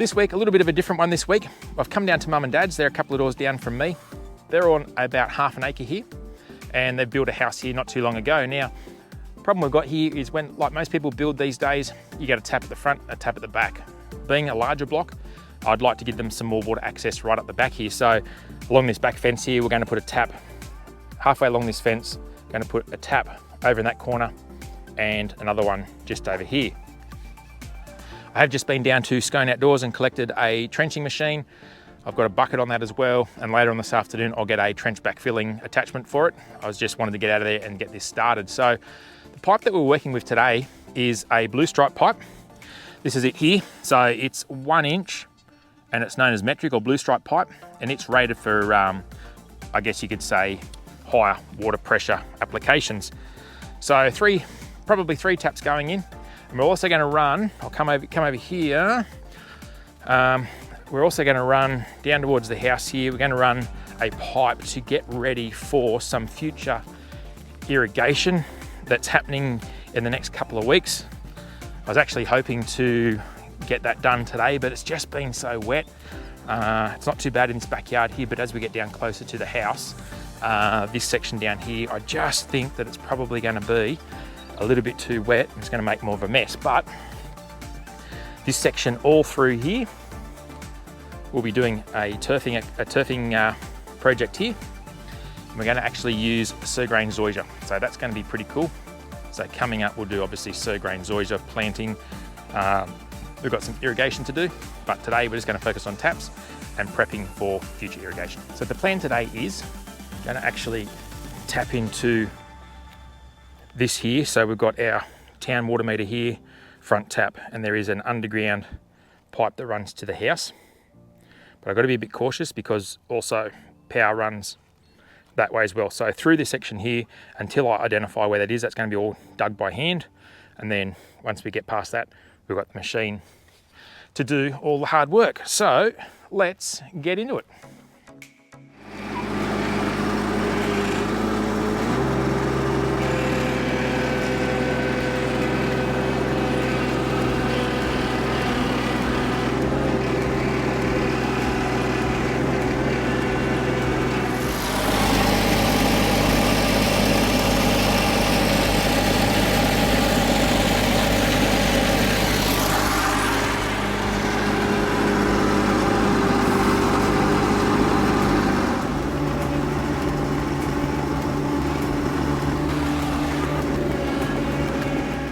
This week, a little bit of a different one this week. I've come down to Mum and Dad's. They're a couple of doors down from me. They're on about half an acre here, and they've built a house here not too long ago. Now, the problem we've got here is when, like most people build these days, you get a tap at the front, a tap at the back. Being a larger block, I'd like to give them some more water access right up the back here. So along this back fence here, we're going to put a tap halfway along this fence, going to put a tap over in that corner and another one just over here. I have just been down to Scone Outdoors and collected a trenching machine. I've got a bucket on that as well, and later on this afternoon I'll get a trench backfilling attachment for it. I just wanted to get out of there and get this started. So the pipe that we're working with today is a blue stripe pipe. This is it here. So it's 1 inch and it's known as metric or blue stripe pipe, and it's rated for, I guess you could say, higher water pressure applications. So probably three taps going in. And we're also going to run, I'll come over here. We're also going to run down towards the house here. We're going to run a pipe to get ready for some future irrigation that's happening in the next couple of weeks. I was actually hoping to get that done today, but it's just been so wet. It's not too bad in this backyard here, but as we get down closer to the house, this section down here, I just think that it's probably going to be a little bit too wet. It's going to make more of a mess, but this section all through here, we'll be doing a turfing project here. And we're going to actually use Surgrain zoysia, so that's going to be pretty cool. So coming up, we'll do obviously Surgrain zoysia planting. We've got some irrigation to do, but today we're just going to focus on taps and prepping for future irrigation. So the plan today is going to actually tap into this here. So we've got our town water meter here, front tap, and there is an underground pipe that runs to the house. But I've got to be a bit cautious because also power runs that way as well. So through this section here, until I identify where that is, that's going to be all dug by hand. And then once we get past that, we've got the machine to do all the hard work. So let's get into it.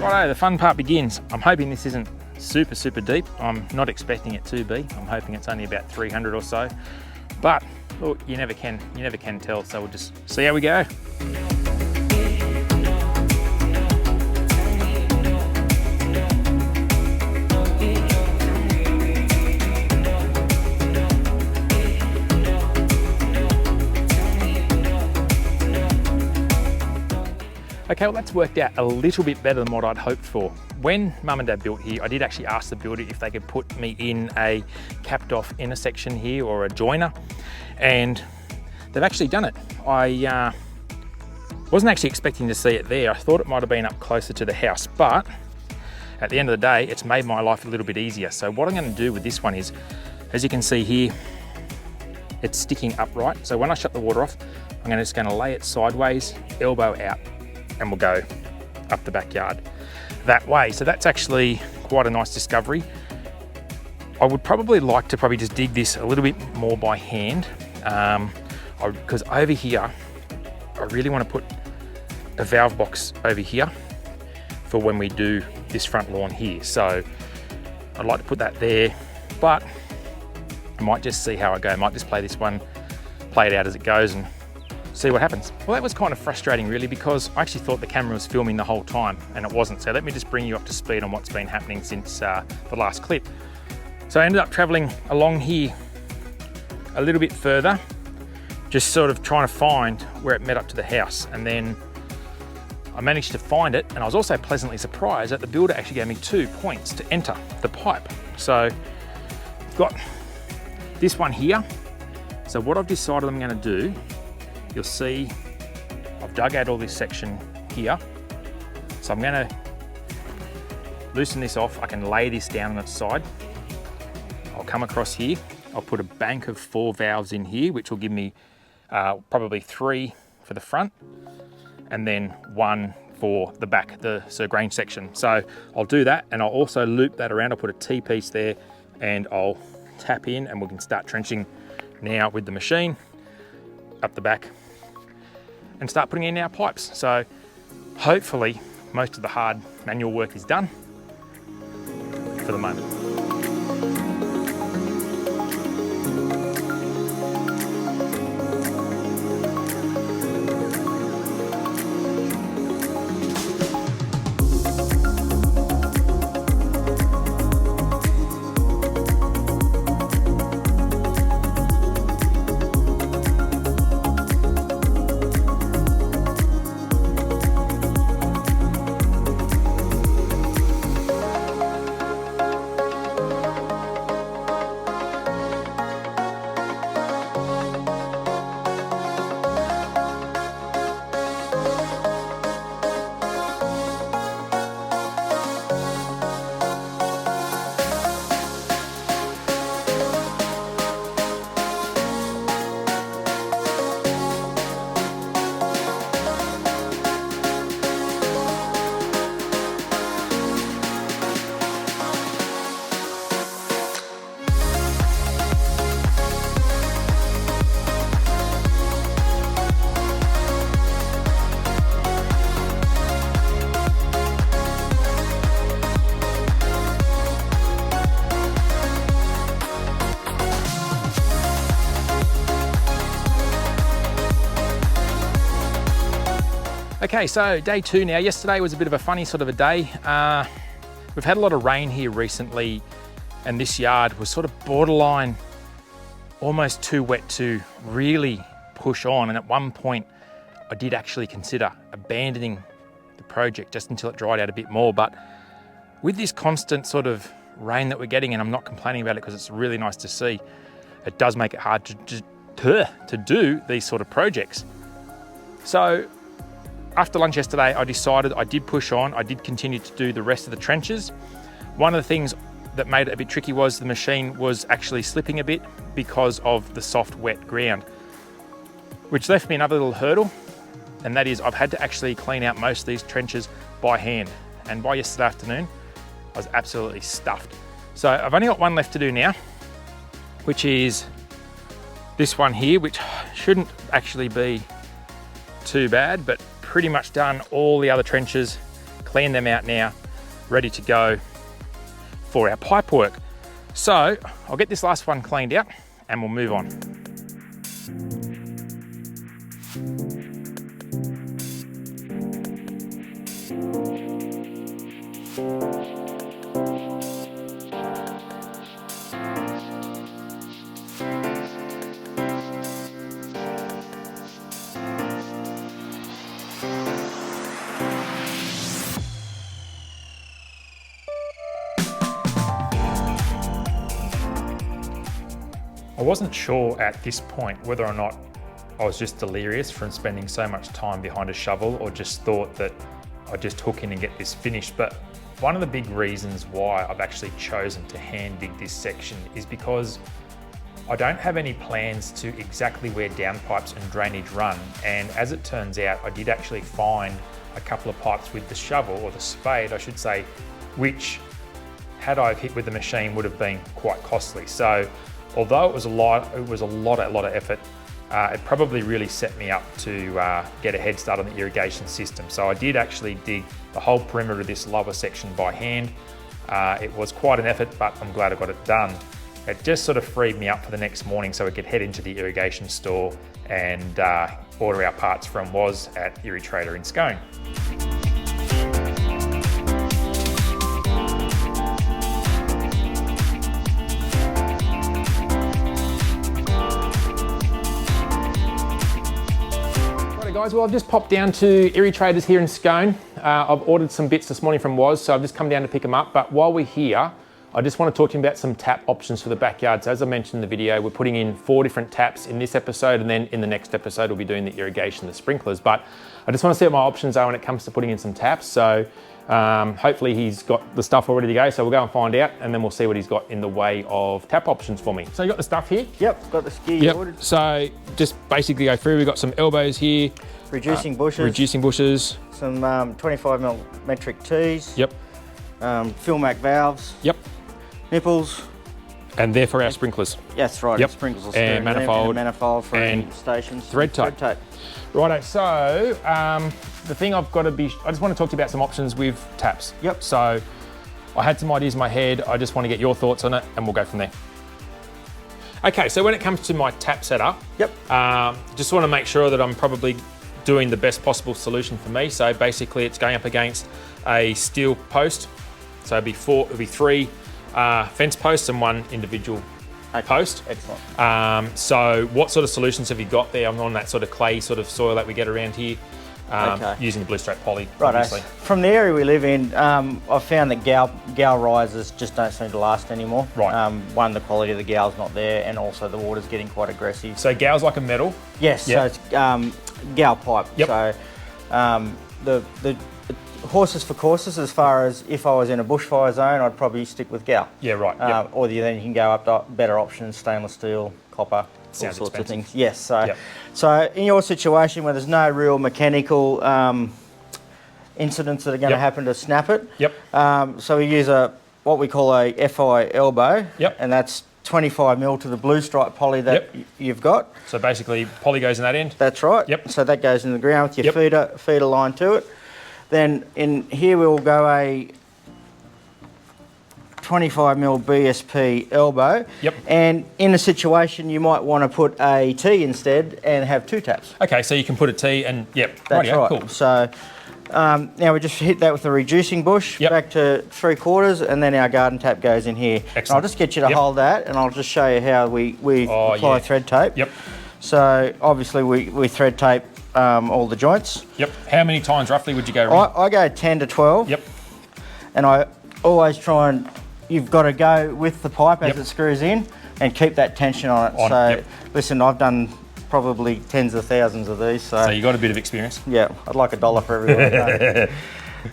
Righto, the fun part begins. I'm hoping this isn't super deep. I'm not expecting it to be. I'm hoping it's only about 300 or so. But look, you never can tell, so we'll just see how we go. Okay, well that's worked out a little bit better than what I'd hoped for. When Mum and Dad built here, I did actually ask the builder if they could put me in a capped off intersection here or a joiner, and they've actually done it. I wasn't actually expecting to see it there. I thought it might have been up closer to the house, but at the end of the day, it's made my life a little bit easier. So what I'm going to do with this one is, as you can see here, it's sticking upright. So when I shut the water off, I'm just going to lay it sideways, elbow out, and we'll go up the backyard that way. So that's actually quite a nice discovery. I would probably like to just dig this a little bit more by hand, because over here, I really want to put a valve box over here for when we do this front lawn here. So I'd like to put that there, but I might just see how I go. I might just play this one, play it out as it goes and see what happens. Well, that was kind of frustrating really, because I actually thought the camera was filming the whole time and it wasn't. So let me just bring you up to speed on what's been happening since the last clip. So I ended up traveling along here a little bit further, just sort of trying to find where it met up to the house. And then I managed to find it, and I was also pleasantly surprised that the builder actually gave me 2 points to enter the pipe. So I've got this one here. So what I've decided I'm going to do, you'll see I've dug out all this section here. So I'm going to loosen this off. I can lay this down on its side. I'll come across here. I'll put a bank of 4 valves in here, which will give me probably 3 for the front and then 1 for the back, the grain section. So I'll do that, and I'll also loop that around. I'll put a T-piece there and I'll tap in, and we can start trenching now with the machine up the back and start putting in our pipes. So hopefully most of the hard manual work is done for the moment. Okay, so day 2 now. Yesterday was a bit of a funny sort of a day. We've had a lot of rain here recently, and this yard was sort of borderline almost too wet to really push on. And at one point, I did actually consider abandoning the project just until it dried out a bit more. But with this constant sort of rain that we're getting, and I'm not complaining about it because it's really nice to see, it does make it hard to do these sort of projects. So after lunch yesterday, I decided I did push on. I did continue to do the rest of the trenches. One of the things that made it a bit tricky was the machine was actually slipping a bit because of the soft, wet ground, which left me another little hurdle, and that is I've had to actually clean out most of these trenches by hand. And by yesterday afternoon, I was absolutely stuffed. So I've only got one left to do now, which is this one here, which shouldn't actually be too bad, but pretty much done all the other trenches, clean them out now, ready to go for our pipe work. So I'll get this last one cleaned out and we'll move on. I wasn't sure at this point whether or not I was just delirious from spending so much time behind a shovel, or just thought that I'd just hook in and get this finished. But one of the big reasons why I've actually chosen to hand dig this section is because I don't have any plans to exactly where downpipes and drainage run. And as it turns out, I did actually find a couple of pipes with the shovel, or the spade I should say, which had I hit with the machine would have been quite costly. So although it was a lot of effort, it probably really set me up to get a head start on the irrigation system. So I did actually dig the whole perimeter of this lower section by hand. It was quite an effort, but I'm glad I got it done. It just sort of freed me up for the next morning so we could head into the irrigation store and order our parts from Woz at Irritrator in Scone. Guys, well, I've just popped down to Irritrators here in Scone. I've ordered some bits this morning from Woz, so I've just come down to pick them up. But while we're here, I just want to talk to you about some tap options for the backyard. So as I mentioned in the video, we're putting in 4 different taps in this episode, and then in the next episode, we'll be doing the irrigation, the sprinklers. But I just want to see what my options are when it comes to putting in some taps. So hopefully he's got the stuff all ready to go. So we'll go and find out, and then we'll see what he's got in the way of tap options for me. So you got the stuff here? Yep, got the ski ordered. So just basically go through. We've got some elbows here. Reducing bushes. Reducing bushes. Some 25mm metric tees. Yep. Fill-mac valves. Yep. Nipples. And they're for our sprinklers. Yes, right. Yep. Sprinkles will and manifold. And manifold for and stations. Thread tape. Righto, so the thing I just want to talk to you about some options with taps. Yep. So I had some ideas in my head. I just want to get your thoughts on it, and we'll go from there. Okay, so when it comes to my tap setup, yep. Just want to make sure that I'm probably doing the best possible solution for me. So basically it's going up against a steel post. So it'll be 3 fence posts and 1 individual post. Excellent. So what sort of solutions have you got there? I'm on that sort of clay sort of soil that we get around here, using the blue straight poly, obviously. From the area we live in, I've found that gal risers just don't seem to last anymore. Right. One, the quality of the gal's not there, and also the water's getting quite aggressive. So gal's like a metal? Yes, yep. So it's gal pipe. Yep. So the horses for courses, as far as if I was in a bushfire zone, I'd probably stick with gal. Yeah, right. Yep. Or then you can go up to better options, stainless steel, copper, Sounds all sorts expensive. of things. Yes, so, yep. So in your situation where there's no real mechanical incidents that are going to happen to snap it, yep. So we use what we call a FI elbow, yep. and that's 25mm to the blue stripe poly that you've got. So basically poly goes in that end? That's right. Yep. So that goes in the ground with your feeder line to it. Then in here we'll go a 25mm BSP elbow. Yep. And in a situation you might want to put a T instead and have 2 taps. Okay, so you can put a T and That's right. Cool. So now we just hit that with a reducing bush back to 3/4, and then our garden tap goes in here. Excellent. I'll just get you to hold that, and I'll just show you how we apply thread tape. Yep. So obviously we thread tape all the joints. Yep. How many times roughly would you go? I go 10 to 12. Yep. And I always try and, you've got to go with the pipe as it screws in and keep that tension on it. Listen, I've done probably tens of thousands of these. So you got a bit of experience. Yeah, I'd like $1 for everyone.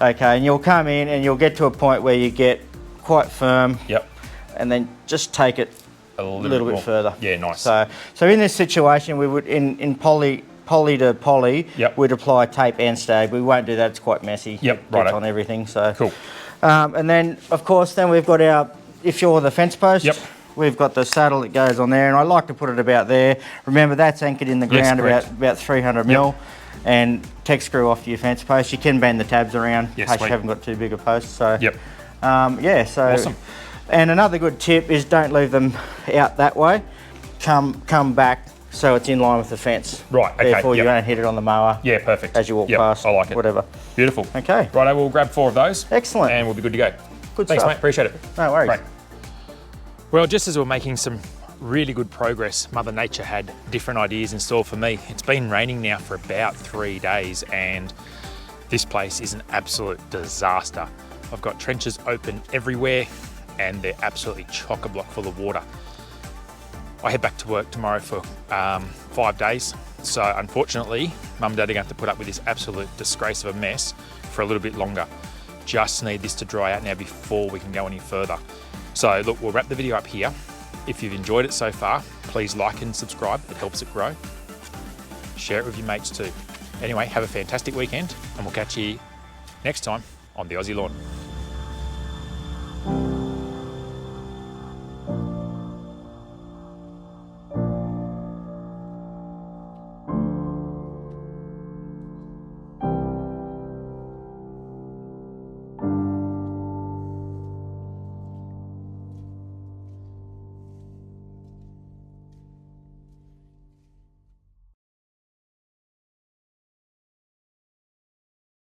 Okay, and you'll come in and you'll get to a point where you get quite firm. Yep. And then just take it a little bit further. Yeah, nice. So in this situation, we would, in poly to poly, we'd apply tape and stab. We won't do that, it's quite messy. Yep, It gets on everything, so. Cool. And then, of course, then we've got our, if you're the fence post, we've got the saddle that goes on there, and I like to put it about there. Remember, that's anchored in the ground about 300mm, and tech screw off to your fence post. You can bend the tabs around in case you haven't got too big a post. So, so. Awesome. And another good tip is don't leave them out that way. Come back so it's in line with the fence. Right, okay. Therefore you don't hit it on the mower. Yeah, perfect. As you walk past. I like it. Whatever. Beautiful. Okay. Right, we'll grab 4 of those. Excellent. And we'll be good to go. Good Thanks, stuff. mate. Appreciate it. No worries. Great. Well, just as we're making some really good progress, Mother Nature had different ideas in store for me. It's been raining now for about 3 days, and this place is an absolute disaster. I've got trenches open everywhere, and they're absolutely chock-a-block full of water. I head back to work tomorrow for 5 days. So unfortunately, Mum and Dad are going to have to put up with this absolute disgrace of a mess for a little bit longer. Just need this to dry out now before we can go any further. So look, we'll wrap the video up here. If you've enjoyed it so far, please like and subscribe. It helps it grow. Share it with your mates too. Anyway, have a fantastic weekend, and we'll catch you next time on the Aussie Lawn.